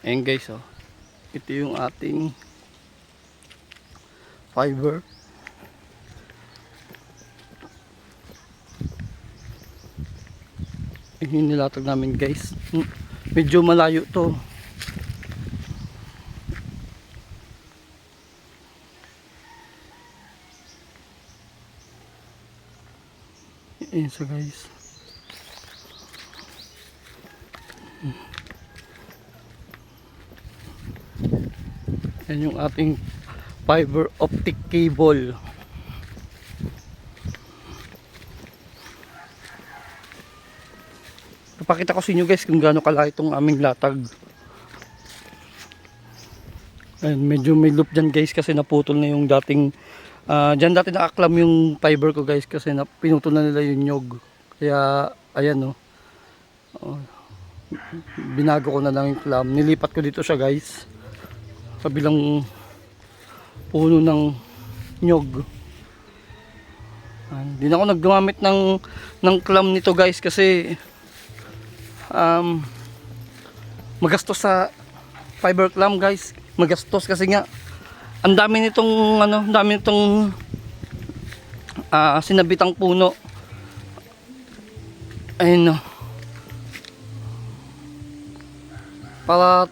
Ayan guys, oh. Ito yung ating fiber. Yung nilatag namin guys. Medyo malayo to. Ayan siya guys. Yan yung ating fiber optic cable. Papakita ko sa inyo guys kung gaano kalaki itong aming latag. Ayan, medyo may loop dyan guys kasi naputol na yung dating dyan dati nakaklam yung fiber ko guys kasi pinutol na nila yung nyog. Kaya ayan no. Binago ko na lang yung clam. Nilipat ko dito siya guys. Kabilang puno ng nyog. Hindi na ako naggamit ng clam nito guys kasi magastos sa fiber clam guys. Magastos kasi nga ang dami nitong sinabitang puno. Ayun no. Para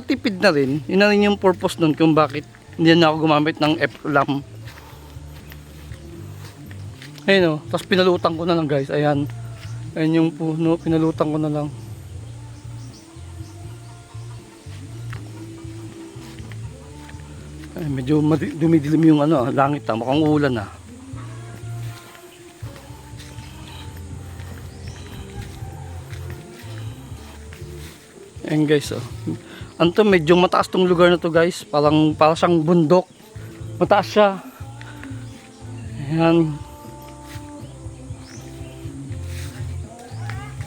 tipid na rin. Yun na rin yung purpose nun kung bakit hindi na ako gumamit ng F-clam. Ayun o, tapos pinalutang ko na lang guys. Ayan. Ayan yung puno, pinalutang ko na lang. Ay, medyo dumidilim yung langit ha. Mukhang ulan ha. Ayan guys oh. Anto medyo mataas tong lugar na to guys. Para siyang bundok. Mataas siya. Ayan.